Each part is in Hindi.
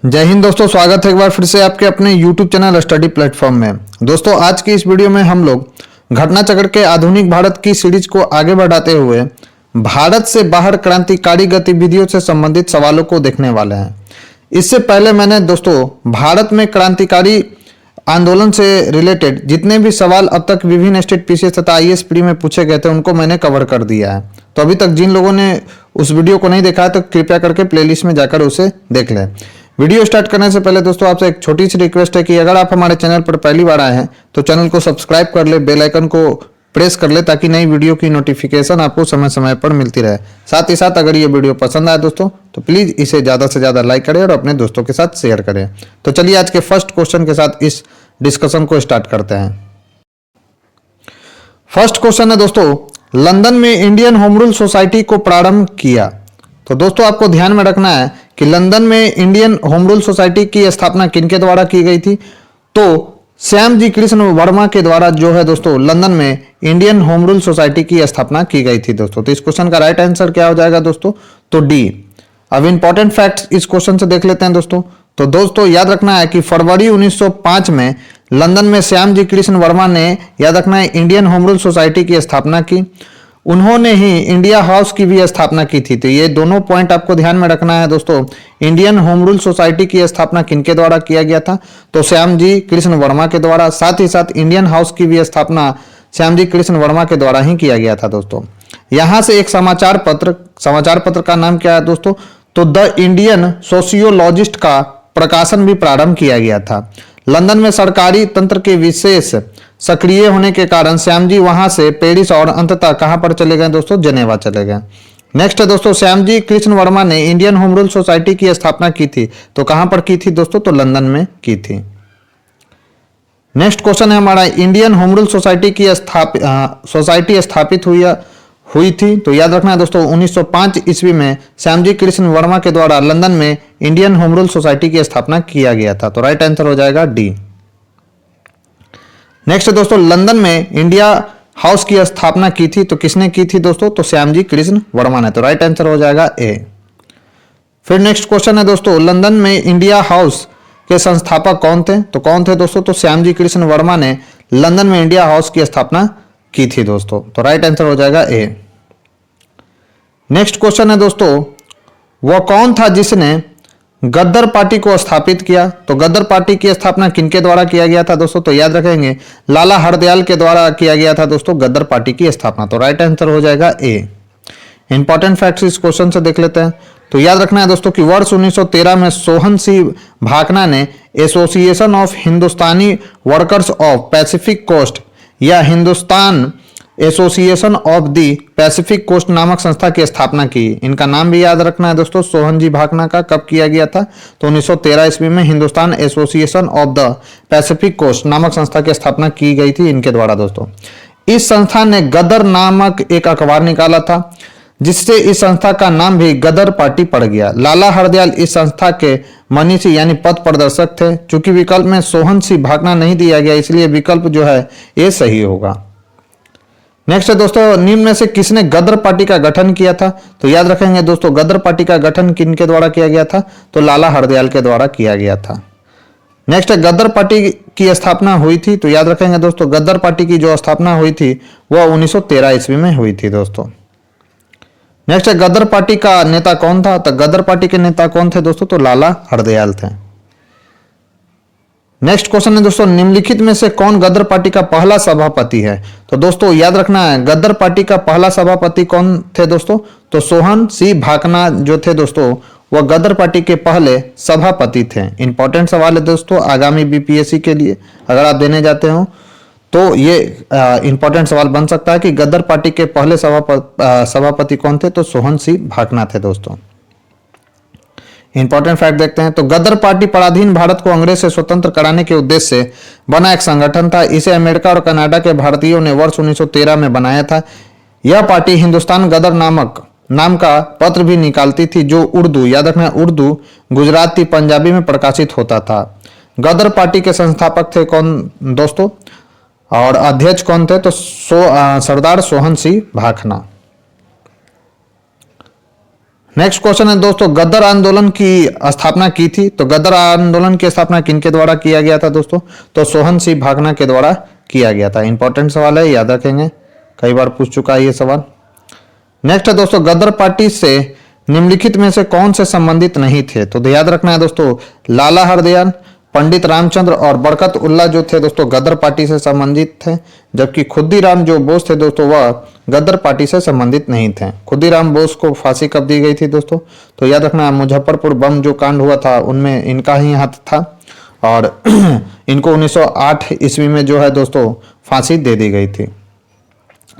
जय हिंद दोस्तों, स्वागत है एक बार फिर से आपके अपने YouTube चैनल स्टडी प्लेटफॉर्म में। दोस्तों आज की इस वीडियो में हम लोग घटना चक्र के आधुनिक भारत की सीरीज को आगे बढ़ाते हुए भारत से बाहर क्रांतिकारी गतिविधियों से संबंधित सवालों को देखने वाले हैं। इससे पहले मैंने दोस्तों भारत में क्रांतिकारी आंदोलन से रिलेटेड जितने भी सवाल अब तक विभिन्न स्टेट पीसीएस तथा आईएएस प्री में पूछे गए थे उनको मैंने कवर कर दिया है। तो अभी तक जिन लोगों ने उस वीडियो को नहीं देखा है तो कृपया करके प्लेलिस्ट में जाकर उसे देख लें। वीडियो स्टार्ट करने से पहले दोस्तों आपसे एक छोटी सी रिक्वेस्ट है कि अगर आप हमारे चैनल पर पहली बार आए हैं तो चैनल को सब्सक्राइब कर ले, बेल आइकन को प्रेस कर ले ताकि नई वीडियो की नोटिफिकेशन आपको समय समय पर मिलती रहे। साथ ही साथ अगर ये वीडियो पसंद आए दोस्तों तो प्लीज़ इसे ज़्यादा से ज़्यादा लाइक करें और अपने दोस्तों के साथ शेयर करें। तो चलिए आज के फर्स्ट क्वेश्चन के साथ इस डिस्कशन को स्टार्ट करते हैं। फर्स्ट क्वेश्चन है दोस्तों, लंदन में इंडियन होम रूल सोसाइटी को प्रारंभ किया। तो दोस्तों आपको ध्यान में रखना है कि लंदन में इंडियन होम रूल सोसाइटी की स्थापना किनके द्वारा की गई थी? तो श्याम जी कृष्ण वर्मा के द्वारा जो है दोस्तों लंदन में इंडियन होम रूल सोसाइटी की स्थापना की गई थी दोस्तों। तो इस क्वेश्चन का राइट आंसर क्या हो जाएगा दोस्तों? तो डी। अब इंपॉर्टेंट फैक्ट्स इस क्वेश्चन से देख लेते हैं दोस्तों। तो दोस्तों याद रखना है कि फरवरी 1905 में लंदन में श्याम जी कृष्ण वर्मा ने, याद रखना है, इंडियन होम रूल सोसाइटी की स्थापना की। उन्होंने ही इंडिया हाउस की भी स्थापना की थी। तो ये दोनों पॉइंट आपको ध्यान में रखना है दोस्तों। इंडियन होम रूल सोसाइटी की स्थापना किनके द्वारा किया गया था? तो श्याम जी कृष्ण वर्मा के द्वारा। साथ ही साथ इंडियन हाउस की भी स्थापना श्याम जी कृष्ण वर्मा के द्वारा ही किया गया था दोस्तों। यहां से एक समाचार पत्र का नाम क्या है दोस्तों? तो द इंडियन सोशियोलॉजिस्ट का प्रकाशन भी प्रारंभ किया गया था। लंदन में सरकारी तंत्र के विशेष सक्रिय होने के कारण श्याम जी वहां से पेरिस और अंततः कहां पर चले गए दोस्तों? जेनेवा चले गए। नेक्स्ट है दोस्तों, श्याम जी कृष्ण वर्मा ने इंडियन होम रूल सोसाइटी की स्थापना की थी। तो कहां पर की थी दोस्तों? तो लंदन में की थी। नेक्स्ट क्वेश्चन है हमारा, इंडियन होम रूल सोसाइटी की सोसाइटी स्थापित हुई थी। तो याद रखना है दोस्तों 1905 ईस्वी में श्याम जी कृष्ण वर्मा के द्वारा लंदन में इंडियन होम रूल सोसाइटी की स्थापना किया गया था। तो राइट आंसर हो जाएगा डी। नेक्स्ट दोस्तों, लंदन में इंडिया हाउस की स्थापना की थी। तो किसने की थी दोस्तों? तो श्याम जी कृष्ण वर्मा ने। तो राइट आंसर हो जाएगा ए। फिर नेक्स्ट क्वेश्चन है दोस्तों, लंदन में इंडिया हाउस के संस्थापक कौन थे? तो कौन थे दोस्तों? तो श्याम जी कृष्ण वर्मा ने लंदन में इंडिया हाउस की स्थापना की थी दोस्तों। तो राइट आंसर हो जाएगा ए। नेक्स्ट क्वेश्चन है दोस्तों, वह कौन था जिसने गद्दर पार्टी को स्थापित किया? तो गद्दर पार्टी की स्थापना किनके द्वारा किया गया था दोस्तों? तो याद रखेंगे लाला हरदयाल के द्वारा किया गया था दोस्तों गद्दर पार्टी की स्थापना। तो राइट आंसर हो जाएगा ए। इंपॉर्टेंट फैक्ट्स इस क्वेश्चन से देख लेते हैं। तो याद रखना है दोस्तों कि वर्ष 1913 में सोहन सिंह भाकना ने association of Hindustani workers of Pacific coast या Hindustan association of the Pacific coast नामक संस्था की स्थापना की। इनका नाम भी याद रखना है दोस्तों, सोहन जी भाकना का। कब किया गया था? तो 1913 ईस्वी में Hindustan association of the Pacific coast नामक संस्था की स्थापना की गई थी इनके द्वारा दोस्तों। इस संस्था ने गदर नामक एक अखबार निकाला था जिससे इस संस्था का नाम भी गदर पार्टी पड़ गया। लाला हरदयाल इस संस्था के मनीषी यानी पथ प्रदर्शक थे। चूंकि विकल्प में सोहन सिंह भाकना नहीं दिया गया इसलिए विकल्प जो है ये सही होगा। नेक्स्ट है दोस्तों, निम्न में से किसने गदर पार्टी का गठन किया था? तो याद रखेंगे दोस्तों गदर पार्टी का गठन किनके द्वारा किया गया था? तो लाला हरदयाल के द्वारा किया गया था। नेक्स्ट है, गदर पार्टी की स्थापना हुई थी। तो याद रखेंगे दोस्तों गदर पार्टी की जो स्थापना हुई थी वह 1913 ईस्वी में हुई थी दोस्तों। नेक्स्ट है, गदर पार्टी का नेता कौन था? तो गदर पार्टी के नेता कौन थे दोस्तों? तो लाला हरदयाल थे। नेक्स्ट क्वेश्चन है दोस्तों, निम्नलिखित में से कौन गदर पार्टी का पहला सभापति है? तो दोस्तों याद रखना है गदर पार्टी का पहला सभापति कौन थे दोस्तों? तो सोहन सिंह भाकना जो थे दोस्तों वह गदर पार्टी के पहले सभापति थे। इंपॉर्टेंट सवाल है दोस्तों आगामी बीपीएससी के लिए अगर आप देने जाते हो तो ये इंपॉर्टेंट सवाल बन सकता है कि गदर पार्टी के पहले सभापति कौन थे? तो सोहन सिंह भाकना थे दोस्तों। इंपॉर्टेंट फैक्ट देखते हैं। तो गदर पार्टी पराधीन भारत को अंग्रेज से स्वतंत्र कराने के उद्देश्य से बना एक संगठन था। इसे अमेरिका और कनाडा के भारतीयों ने वर्ष 1913 में बनाया था। यह पार्टी हिंदुस्तान गदर नाम का पत्र भी निकालती थी जो उर्दू, याद रखना उर्दू, गुजराती, पंजाबी में प्रकाशित होता था। गदर पार्टी के संस्थापक थे कौन दोस्तों और अध्यक्ष कौन थे? तो सरदार सोहन सिंह भाकना। नेक्स्ट क्वेश्चन है दोस्तों, गदर आंदोलन की स्थापना की थी। तो गदर आंदोलन की स्थापना किनके द्वारा किया गया था दोस्तों? तो सोहन सिंह भागना के द्वारा किया गया था। इंपॉर्टेंट सवाल है, याद रखेंगे, कई बार पूछ चुका है ये सवाल। नेक्स्ट है दोस्तों, गदर पार्टी से निम्नलिखित में से कौन से संबंधित नहीं थे? तो याद रखना है दोस्तों, लाला हरदयाल, पंडित रामचंद्र और बरकत उल्ला जो थे दोस्तों गदर पार्टी से संबंधित थे, जबकि खुद्दीराम जो बोस थे दोस्तों वह गदर पार्टी से संबंधित नहीं थे। खुद्दीराम बोस को फांसी कब दी गई थी दोस्तों? तो याद रखना, मुजफ्फरपुर बम जो कांड हुआ था उनमें इनका ही हाथ था और इनको 1908 ईस्वी में जो है दोस्तों फांसी दे दी गई थी।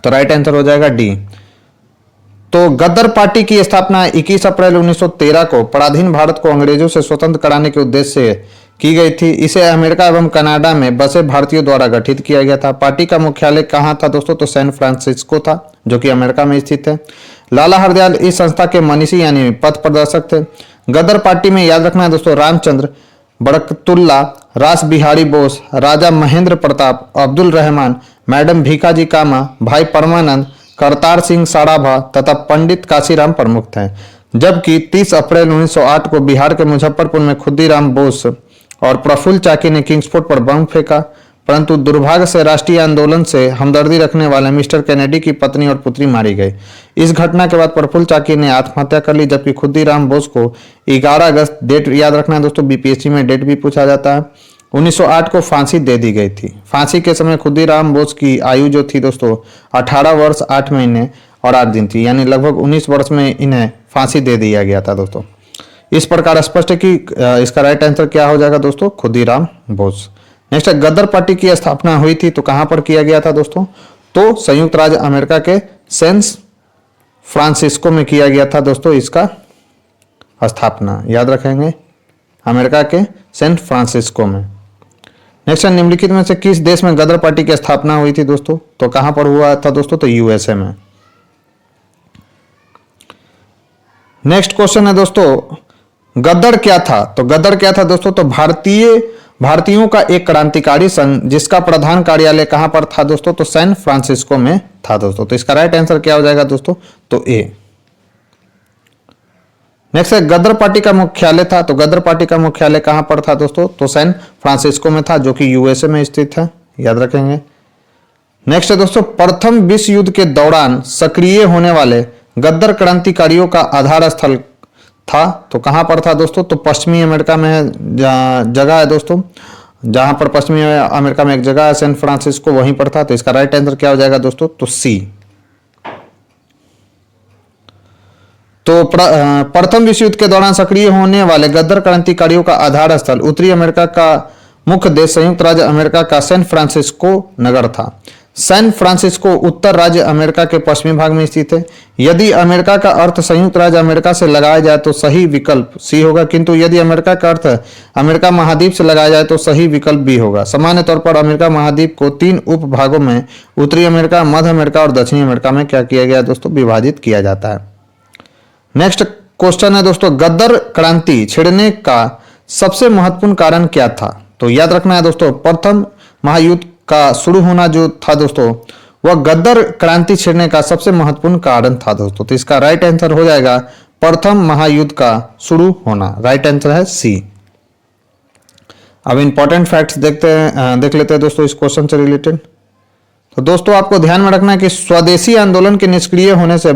तो राइट आंसर हो जाएगा डी। तो गदर पार्टी की स्थापना 21 अप्रैल 1913 को पराधीन भारत को अंग्रेजों से स्वतंत्र कराने के उद्देश्य से की गई थी। इसे अमेरिका एवं कनाडा में बसे भारतीयों द्वारा गठित किया गया था। पार्टी का मुख्यालय कहाँ था दोस्तों? तो सैन फ्रांसिस्को था, जो कि अमेरिका में स्थित है। लाला हरदयाल इस संस्था के मनीषी यानी पथ प्रदर्शक थे। गदर पार्टी में याद रखना है दोस्तों, रामचंद्र, बरकतुल्ला, रास बिहारी बोस, राजा महेंद्र प्रताप, अब्दुल रहमान, मैडम भीखाजी कामा, भाई परमानंद, करतार सिंह साराभा तथा पंडित काशीराम प्रमुख थे। जबकि 30 अप्रैल 1908 को बिहार के मुजफ्फरपुर में खुद्दीराम बोस और प्रफुल्ल चाकी ने किंग्सफोर्ड पर बम फेंका, परंतु दुर्भाग्य से राष्ट्रीय आंदोलन से हमदर्दी रखने वाले मिस्टर कैनेडी की पत्नी और पुत्री मारी गई। इस घटना के बाद प्रफुल्ल चाकी ने आत्महत्या कर ली, जबकि खुद्दीराम बोस को 11 अगस्त, डेट याद रखना है दोस्तों, बीपीएससी में डेट भी पूछा जाता है, 1908 को फांसी दे दी गई थी। फांसी के समय खुद्दीराम बोस की आयु जो थी दोस्तों 18 वर्ष 8 महीने और 8 दिन थी, यानी लगभग 19 वर्ष में इन्हें फांसी दे दिया गया था दोस्तों। इस प्रकार स्पष्ट है कि इसका राइट आंसर क्या हो जाएगा दोस्तों? खुद्दीराम बोस। नेक्स्ट है, गदर पार्टी की स्थापना हुई थी तो कहां पर किया गया था दोस्तों? तो संयुक्त राज्य अमेरिका के सैन फ्रांसिस्को में किया गया था दोस्तों इसका स्थापना, याद रखेंगे, अमेरिका के सैन फ्रांसिस्को में। नेक्स्ट है, निम्नलिखित में से किस देश में गदर पार्टी की स्थापना हुई थी दोस्तों? तो कहां पर हुआ था दोस्तों? तो यूएसए में। नेक्स्ट क्वेश्चन है दोस्तों, गदर क्या था? तो गदर क्या था दोस्तों? तो भारतीयों का एक क्रांतिकारी संघ, जिसका प्रधान कार्यालय कहां पर था दोस्तों? तो सैन फ्रांसिस्को में था दोस्तों। तो इसका राइट आंसर क्या हो जाएगा दोस्तों? तो ए। नेक्स्ट है, गदर पार्टी का मुख्यालय था। तो गदर पार्टी का मुख्यालय कहां पर था दोस्तों? तो सैन फ्रांसिस्को में था, जो कि यूएसए में स्थित है, याद रखेंगे। नेक्स्ट है दोस्तों, प्रथम विश्व युद्ध के दौरान सक्रिय होने वाले गदर क्रांतिकारियों का आधार स्थल था। तो कहां पर था दोस्तों? तो पश्चिमी अमेरिका में जगह है दोस्तों, जहां पर पश्चिमी अमेरिका में एक जगह है सैन फ्रांसिस्को, वहीं पर था। तो इसका राइट आंसर क्या हो जाएगा दोस्तों? तो सी। तो प्रथम विश्व युद्ध के दौरान सक्रिय होने वाले गदर क्रांतिकारियों का आधार स्थल उत्तरी अमेरिका का मुख्य देश संयुक्त राज्य अमेरिका का सैन फ्रांसिस्को नगर था। सैन फ्रांसिस्को उत्तर राज्य अमेरिका के पश्चिमी भाग में स्थित है। यदि अमेरिका का अर्थ संयुक्त राज्य अमेरिका से लगाया जाए तो सही विकल्प सी होगा, किंतु यदि अमेरिका का अर्थ अमेरिका महाद्वीप से लगाया जाए तो सही विकल्प बी होगा। सामान्य तौर पर अमेरिका महाद्वीप को 3 उप भागों में उत्तरी अमेरिका, मध्य अमेरिका और दक्षिणी अमेरिका में क्या किया गया दोस्तों? विभाजित किया जाता है। नेक्स्ट क्वेश्चन है दोस्तों, गदर क्रांति छिड़ने का सबसे महत्वपूर्ण कारण क्या था? तो याद रखना है दोस्तों, प्रथम महायुद्ध का शुरू होना जो था दोस्तों वह गदर क्रांति छिड़ने का सबसे महत्वपूर्ण कारण था दोस्तों। तो इसका राइट आंसर हो जाएगा प्रथम महायुद्ध का शुरू होना। राइट आंसर है सी। अब इंपॉर्टेंट फैक्ट्स देख लेते हैं दोस्तों इस क्वेश्चन से रिलेटेड। तो दोस्तों आपको ध्यान में रखना है कि स्वदेशी आंदोलन के निष्क्रिय होने से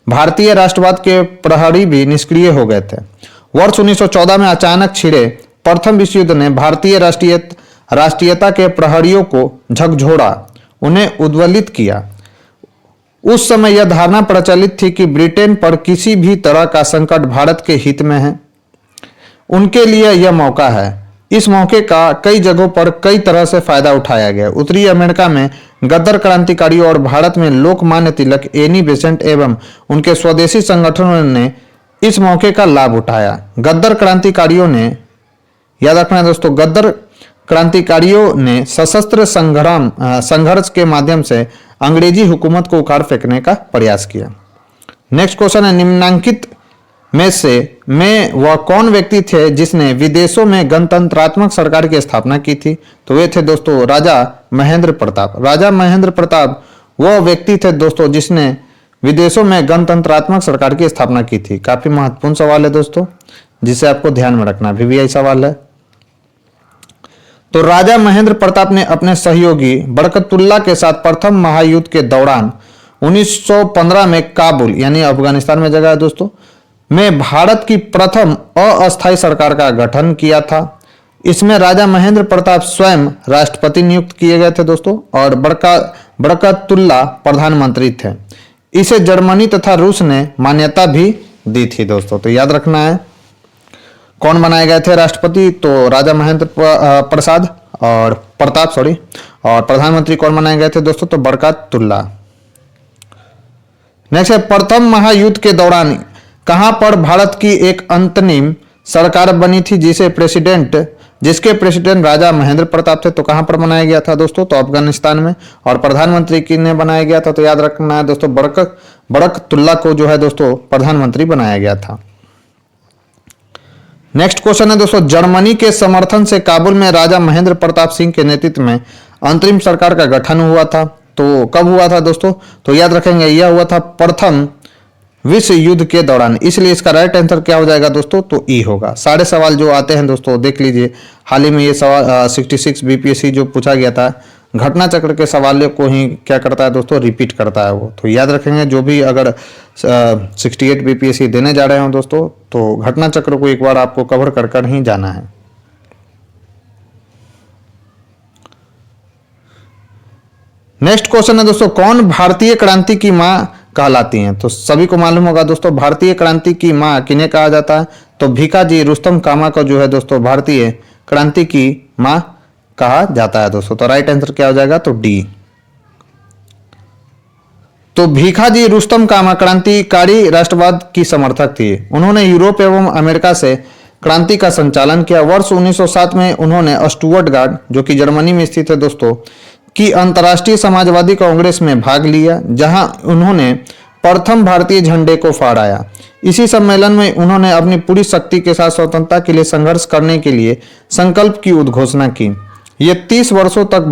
भारतीय राष्ट्रवाद के प्रहरी भी निष्क्रिय हो गए थे। वर्ष 1914 में अचानक छिड़े प्रथम विश्व युद्ध ने भारतीय राष्ट्रीयता के प्रहरियों को झकझोरा, उन्हें उद्वेलित किया। उस समय यह धारणा प्रचलित थी कि ब्रिटेन पर किसी भी तरह का संकट भारत के हित में है, उनके लिए यह मौका है। इस मौके का कई जगहों पर कई तरह से फायदा उठाया गया। उत्तरी अमेरिका में गदर क्रांतिकारियों और भारत में लोकमान्य तिलक, एनी बेसेंट एवं उनके स्वदेशी संगठनों ने इस मौके का लाभ उठाया। गदर क्रांतिकारियों ने, याद रखना दोस्तों, गदर क्रांतिकारियों ने सशस्त्र संघर्ष के माध्यम से अंग्रेजी हुकूमत को उखाड़ फेंकने का प्रयास किया। नेक्स्ट क्वेश्चन है, निम्नलिखित में वह कौन व्यक्ति थे जिसने विदेशों में गणतंत्रात्मक सरकार की स्थापना की थी? तो वे थे दोस्तों राजा महेंद्र प्रताप। राजा महेंद्र प्रताप वह व्यक्ति थे दोस्तों जिसने विदेशों में गणतंत्रात्मक सरकार की स्थापना की थी? काफी महत्वपूर्ण सवाल है दोस्तों, जिसे आपको ध्यान में रखना, वीवीआई सवाल है। तो राजा महेंद्र प्रताप ने अपने सहयोगी बरकतुल्ला के साथ प्रथम महायुद्ध के दौरान 1915 में काबुल यानी अफगानिस्तान में जगह है दोस्तों में भारत की प्रथम अस्थायी सरकार का गठन किया था। इसमें राजा महेंद्र प्रताप स्वयं राष्ट्रपति नियुक्त किए गए थे दोस्तों और बरकतुल्ला प्रधानमंत्री थे। इसे जर्मनी तथा रूस ने मान्यता भी दी थी दोस्तों। तो याद रखना है कौन बनाए गए थे राष्ट्रपति, तो राजा महेंद्र प्रताप और प्रधानमंत्री कौन बनाए गए थे दोस्तों, तो बरकतुल्ला। नेक्स्ट है, प्रथम महायुद्ध के दौरान कहां पर भारत की एक अंतरिम सरकार बनी थी जिसके प्रेसिडेंट राजा महेंद्र प्रताप थे? तो कहां पर बनाया गया था दोस्तों, तो अफगानिस्तान में। और प्रधानमंत्री किन्हें बनाया गया था, तो याद रखना है दोस्तों बरकतुल्ला को जो है दोस्तों प्रधानमंत्री बनाया गया था। नेक्स्ट क्वेश्चन है दोस्तों, जर्मनी के समर्थन से काबुल में राजा महेंद्र प्रताप सिंह के नेतृत्व में अंतरिम सरकार का गठन हुआ था। तो कब हुआ था दोस्तों, तो याद रखेंगे यह हुआ था प्रथम विश्व युद्ध के दौरान। इसलिए इसका राइट आंसर क्या हो जाएगा दोस्तों, तो ई होगा। सारे सवाल जो आते हैं दोस्तों देख लीजिए, हाल ही में ये सवाल 66 बीपीएससी जो पूछा गया था, घटना चक्र के सवालों को ही क्या करता है दोस्तों, रिपीट करता है वो। तो याद रखेंगे जो भी अगर 68 बीपीएससी देने जा रहे हो दोस्तों, तो घटना चक्र को एक बार आपको कवर कर ही जाना है। नेक्स्ट क्वेश्चन है दोस्तों, कौन भारतीय क्रांति की मां कहलाती हैं? तो सभी को मालूम होगा दोस्तों, भारतीय क्रांति की मां किन्हें कहा जाता है, तो भीखाजी रुस्तम कामा को जो है दोस्तों भारतीय क्रांति की मां कहा जाता है दोस्तों। तो राइट आंसर क्या हो जाएगा, तो डी। तो भीखाजी रुस्तम कामा क्रांतिकारी राष्ट्रवाद की समर्थक थे। उन्होंने यूरोप एवं अमेरिका से क्रांति का संचालन किया। वर्ष 1907 में उन्होंने स्टुअर्टगार्ड जो कि जर्मनी में स्थित है दोस्तों की अंतर्राष्ट्रीय समाजवादी कांग्रेस में भाग लिया, जहां उन्होंने प्रथम भारतीय झंडे को फहराया। इसी सम्मेलन में उन्होंने अपनी पूरी शक्ति के साथ स्वतंत्रता के लिए संघर्ष करने के लिए संकल्प की उद्घोषणा की। ये 30 वर्षों तक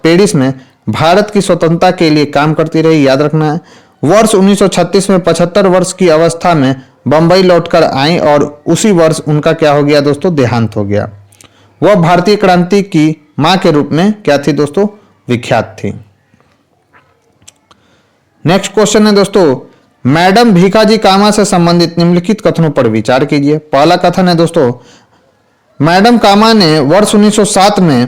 पेरिस में भारत की स्वतंत्रता के लिए काम करती रही। याद रखना है, वर्ष 1936 में 75 वर्ष की अवस्था में बंबई लौटकर आई और उसी वर्ष उनका क्या हो गया दोस्तों, देहांत हो गया। वह भारतीय क्रांति की मां के रूप में क्या थी दोस्तों, विख्यात थी। नेक्स्ट क्वेश्चन है दोस्तों, मैडम भीखाजी कामा से संबंधित निम्नलिखित कथनों पर विचार कीजिए। पहला कथन है दोस्तों, मैडम कामा ने वर्ष 1907 में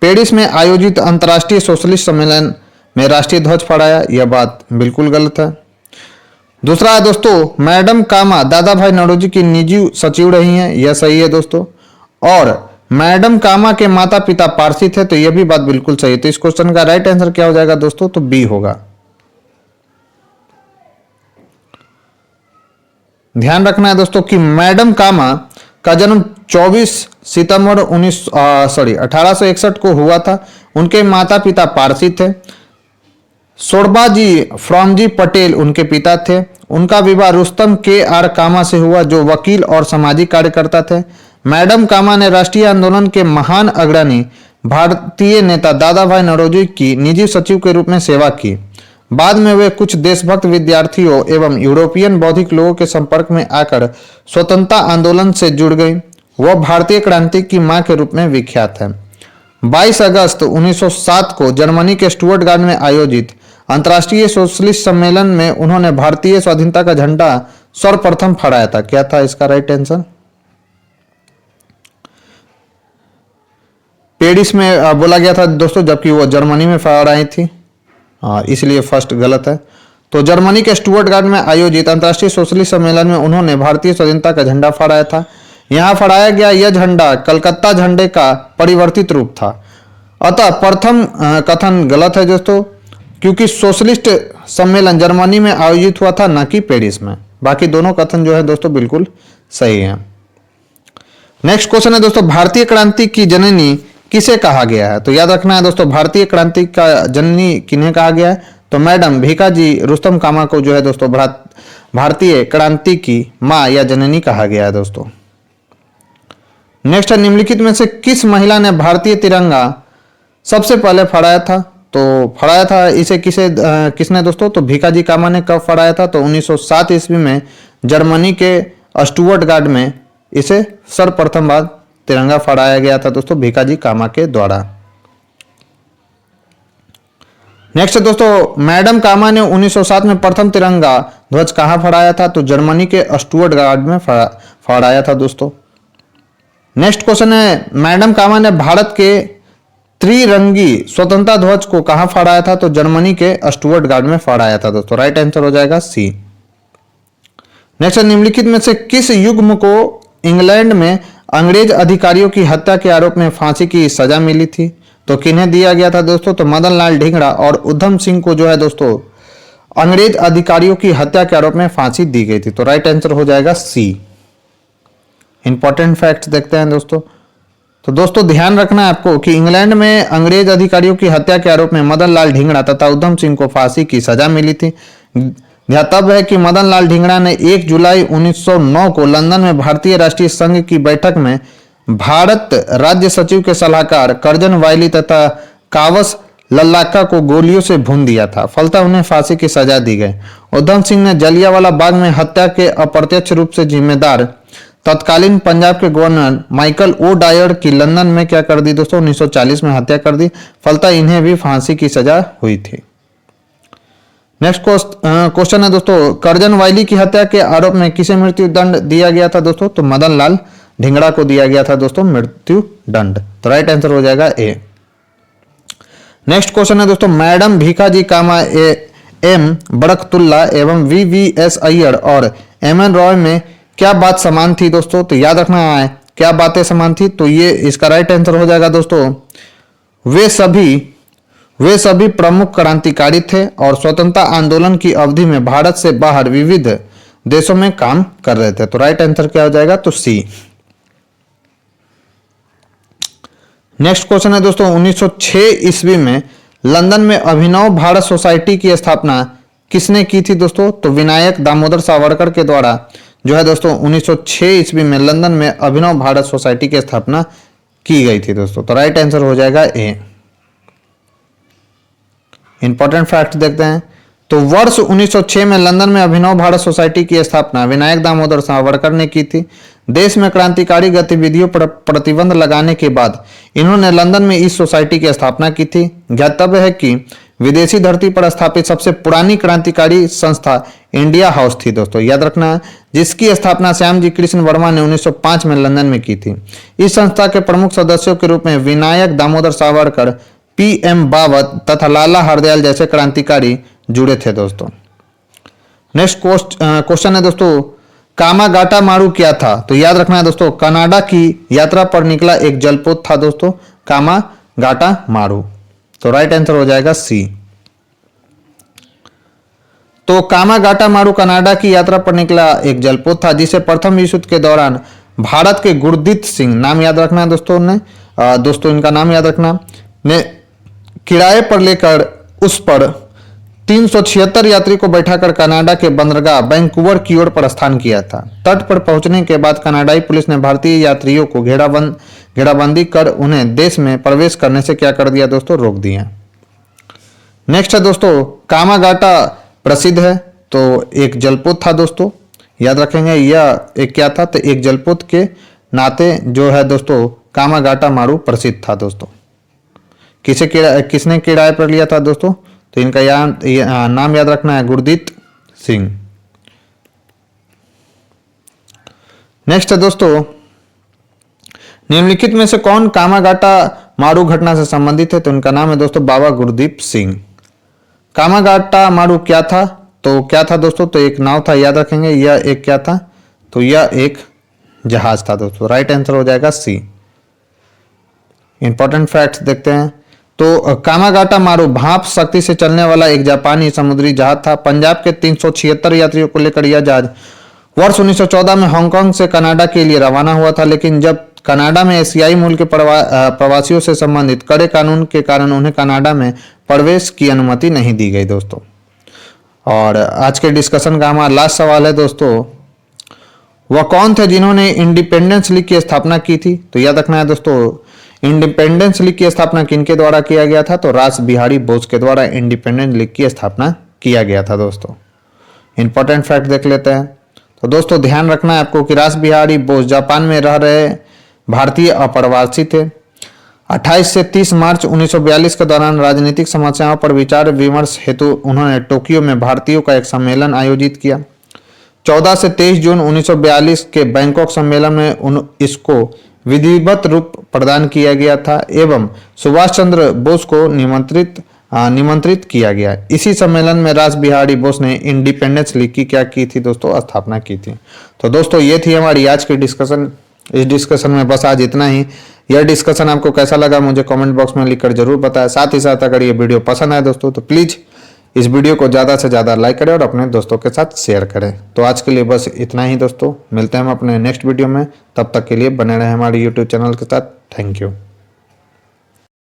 पेरिस में आयोजित अंतर्राष्ट्रीय सोशलिस्ट सम्मेलन में राष्ट्रीय ध्वज फहराया। यह बात बिल्कुल गलत है। दूसरा है दोस्तों, मैडम कामा दादा भाई नौरोजी की निजी सचिव रही हैं। यह सही है दोस्तों। और मैडम कामा के माता पिता पारसी थे, तो यह भी बात बिल्कुल सही है। तो इस क्वेश्चन का राइट आंसर क्या हो जाएगा दोस्तों, तो बी होगा। ध्यान रखना है दोस्तों कि मैडम कामा का जन्म 24 सितंबर 1861 को हुआ था। उनके माता पिता पारसी थे। सोरबाजी फ्रॉमजी पटेल उनके पिता थे। उनका विवाह रुस्तम के आर कामा से हुआ जो वकील और सामाजिक कार्यकर्ता थे। मैडम कामा ने राष्ट्रीय आंदोलन के महान अग्रणी भारतीय नेता दादा भाई नौरोजी की निजी सचिव के रूप में सेवा की। बाद में वे कुछ देशभक्त विद्यार्थियों एवं यूरोपियन बौद्धिक लोगों के संपर्क में आकर स्वतंत्रता आंदोलन से जुड़ गई। वह भारतीय क्रांति की मां के रूप में विख्यात है। 22 अगस्त 1907 को जर्मनी के स्टुअर्टगार्ड में आयोजित अंतर्राष्ट्रीय सोशलिस्ट सम्मेलन में उन्होंने भारतीय स्वाधीनता का झंडा सर्वप्रथम फहराया था। क्या था इसका राइट आंसर? पेरिस में बोला गया था दोस्तों, जबकि वो जर्मनी में फहराई थी, इसलिए फर्स्ट गलत है। तो जर्मनी के स्टुअर्टगार्ड में आयोजित अंतर्राष्ट्रीय सोशलिस्ट सम्मेलन में उन्होंने भारतीय स्वाधीनता का झंडा फहराया था। यहाँ फहराया गया यह झंडा कलकत्ता झंडे का परिवर्तित रूप था। अतः प्रथम कथन गलत है दोस्तों, क्योंकि सोशलिस्ट सम्मेलन जर्मनी में आयोजित हुआ था, न कि पेरिस में। बाकी दोनों कथन जो है दोस्तों बिल्कुल सही है। नेक्स्ट क्वेश्चन है दोस्तों, भारतीय क्रांति की जननी किसे कहा गया है? तो याद रखना है दोस्तों, भारतीय क्रांति का जननी किन्हें कहा गया है? तो मैडम भीखाजी रुस्तम कामा को जो है दोस्तों भारतीय क्रांति की मां या जननी कहा गया है दोस्तों। नेक्स्ट है, निम्नलिखित में से किस महिला ने भारतीय तिरंगा सबसे पहले फहराया था? तो फड़ाया था इसे किसने दोस्तों? तो भीकाजी कामा ने कब फड़ाया था? तो 1907 ईस्वी में जर्मनी के स्टुअर्टगार्ड में इसे सर्वप्रथम बार तिरंगा फड़ाया गया था दोस्तों भीकाजी कामा के द्वारा। नेक्स्ट दोस्तों, मैडम कामा ने 1907 में प्रथम तिरंगा ध्वज कहां फहराया था? तो जर्मनी के स्टुअर्टगार्ड में फहराया था दोस्तों। नेक्स्ट क्वेश्चन है, मैडम कामा ने भारत के त्रिरंगी स्वतंत्रता ध्वज को कहां फहराया था? तो जर्मनी के स्टुअर्टगार्ड में फहराया था दोस्तों। राइट आंसर हो जाएगा सी। नेक्स्ट, निम्नलिखित में से किस युग्म को इंग्लैंड में अंग्रेज अधिकारियों की हत्या के आरोप में फांसी की सजा मिली थी? तो किन्हें दिया गया था दोस्तों? तो मदन लाल ढींगरा और उधम सिंह को जो है दोस्तों अंग्रेज अधिकारियों की हत्या के आरोप में फांसी दी गई थी। तो राइट आंसर हो जाएगा सी। इंपॉर्टेंट फैक्ट्स देखते हैं दोस्तों। तो दोस्तों ध्यान रखना है आपको कि इंग्लैंड में अंग्रेज अधिकारियों की हत्या के आरोप में मदन लाल ढींगरा तथा उधम सिंह को फांसी की सजा मिली थी। ध्यातव्य है कि मदन लाल ढींगरा ने 1 जुलाई 1909 को लंदन में भारतीय राष्ट्रीय संघ की बैठक में भारत राज्य सचिव के सलाहकार कर्जन वायली तथा कावस लल्लाका को गोलियों से भून दिया था। फलतः उन्हें फांसी की सजा दी गई। उधम सिंह ने जलियांवाला बाग में हत्या के अप्रत्यक्ष रूप से जिम्मेदार तत्कालीन पंजाब के गवर्नर माइकल ओ डायर की लंदन में क्या कर दी दोस्तों? 1940 में हत्या कर दी। फलतः इन्हें भी फांसी की सजा हुई थी। नेक्स्ट क्वेश्चन है दोस्तों, कर्जन वायली की हत्या के आरोप में किसे मृत्यु दंड दिया गया था दोस्तों? तो मदन लाल ढींगरा को दिया गया था दोस्तों मृत्यु दंड। तो राइट आंसर हो जाएगा ए। नेक्स्ट क्वेश्चन है दोस्तों, मैडम भीकाजी कामा एम बड़कतुल्ला एवं VVS अय्यर और MN रॉय में क्या बात समान थी दोस्तों? तो याद रखना है क्या बातें समान थी। तो ये इसका राइट आंसर हो जाएगा दोस्तों, वे सभी प्रमुख क्रांतिकारी थे और स्वतंत्रता आंदोलन की अवधि में भारत से बाहर विविध देशों में काम कर रहे थे। तो राइट आंसर क्या हो जाएगा? तो सी। नेक्स्ट क्वेश्चन है दोस्तों, 1906 ईस्वी में लंदन में अभिनव भारत सोसाइटी की स्थापना किसने की थी दोस्तों? तो विनायक दामोदर सावरकर के द्वारा जो है दोस्तों 1906 ईस्वी में लंदन में अभिनव भारत सोसाइटी की स्थापना की गई थी दोस्तों। तो राइट आंसर हो जाएगा ए। इंपॉर्टेंट फैक्ट देखते हैं। तो वर्ष 1906 में लंदन में अभिनव भारत सोसाइटी की स्थापना विनायक दामोदर सावरकर ने की थी। देश में क्रांतिकारी गतिविधियों पर प्रतिबंध लगाने के बाद इन्होंने लंदन में इस सोसाइटी की स्थापना की थी। ज्ञातव्य है कि विदेशी धरती पर स्थापित सबसे पुरानी क्रांतिकारी संस्था इंडिया हाउस थी दोस्तों। याद रखना है, जिसकी स्थापना श्यामजी कृष्ण वर्मा ने 1905 में लंदन में की थी। इस संस्था के प्रमुख सदस्यों के रूप में विनायक दामोदर सावरकर, PM बावत तथा लाला हरदयाल जैसे क्रांतिकारी जुड़े थे दोस्तों। नेक्स्ट क्वेश्चन है दोस्तों, कामागाटा मारू क्या था? तो याद रखना है दोस्तों, कनाडा की यात्रा पर निकला एक जलपोत था दोस्तों कामागाटा मारू। तो राइट आंसर हो जाएगा सी। तो कामागाटा मारू कनाडा की यात्रा पर निकला एक जलपोत था जिसे प्रथम विश्व युद्ध के दौरान भारत के गुरदीप सिंह, नाम याद रखना है दोस्तों इनका नाम याद रखना, ने किराए पर लेकर उस पर 376 यात्री को बैठाकर कनाडा के बंदरगाह वैंकूवर की ओर प्रस्थान किया था। तट पर पहुंचने के बाद कनाडाई पुलिस ने भारतीय यात्रियों को घेराबंदी कर उन्हें देश में प्रवेश करने से क्या कर दिया दोस्तों? रोक दिया। नेक्स्ट है दोस्तों, कामागाटा प्रसिद्ध है तो एक जलपोत था दोस्तों। याद रखेंगे यह एक क्या था? तो एक जलपोत के नाते जो है दोस्तों कामागाटा मारू प्रसिद्ध था दोस्तों। किसने किराए पर लिया था दोस्तों? तो इनका नाम याद रखना है, गुरदीप सिंह। नेक्स्ट है दोस्तों, निम्नलिखित में से कौन कामागाटा मारू घटना से संबंधित है? तो इनका नाम है दोस्तों बाबा गुरदीप सिंह। कामागाटा मारू क्या था? तो क्या था दोस्तों? तो एक नाव था। याद रखेंगे यह एक क्या था? तो यह एक जहाज था दोस्तों। राइट आंसर हो जाएगा सी। इंपॉर्टेंट फैक्ट्स देखते हैं। तो कामागाटा मारू भाप शक्ति से चलने वाला एक जापानी समुद्री जहाज था। पंजाब के 376 यात्रियों को लेकर यह जहाज वर्ष 1914 में हांगकांग से कनाडा के लिए रवाना हुआ था, लेकिन जब कनाडा में एशियाई मूल के प्रवासियों से संबंधित कड़े कानून के कारण उन्हें कनाडा में प्रवेश की अनुमति नहीं दी गई दोस्तों। और आज के डिस्कशन का हमारा लास्ट सवाल है दोस्तों, वह कौन थे जिन्होंने इंडिपेंडेंस लीग की स्थापना की थी? तो याद रखना है दोस्तों, इंडिपेंडेंस लीग की स्थापना किनके द्वारा किया गया था? तो रास बिहारी बोस के द्वारा इंडिपेंडेंस लीग की स्थापना किया गया था दोस्तों। इंपॉर्टेंट फैक्ट देख लेते हैं। तो दोस्तों ध्यान रखना है आपको कि रास बिहारी बोस जापान में रह रहे भारतीय अप्रवासी थे। 28 से 30 मार्च 1942 के दौरान राजनीतिक समस्याओं पर विचार विमर्श हेतु उन्होंने टोक्यो में भारतीयों का एक सम्मेलन आयोजित किया। 14 से 23 जून 1942 के बैंकॉक सम्मेलन में इसको विधिवत रूप प्रदान किया गया था एवं सुभाष चंद्र बोस को निमंत्रित किया गया। इसी सम्मेलन में रास बिहारी बोस ने इंडिपेंडेंस लीग की क्या की थी दोस्तों? स्थापना की थी। तो दोस्तों ये थी हमारी आज की डिस्कशन। इस डिस्कशन में बस आज इतना ही। यह डिस्कशन आपको कैसा लगा मुझे कमेंट बॉक्स में लिखकर जरूर बताएं। साथ ही साथ अगर ये वीडियो पसंद आए दोस्तों तो प्लीज़ इस वीडियो को ज़्यादा से ज़्यादा लाइक करें और अपने दोस्तों के साथ शेयर करें। तो आज के लिए बस इतना ही दोस्तों, मिलते हैं हम अपने नेक्स्ट वीडियो में। तब तक के लिए बने रहें हमारे यूट्यूब चैनल के साथ। Thank you.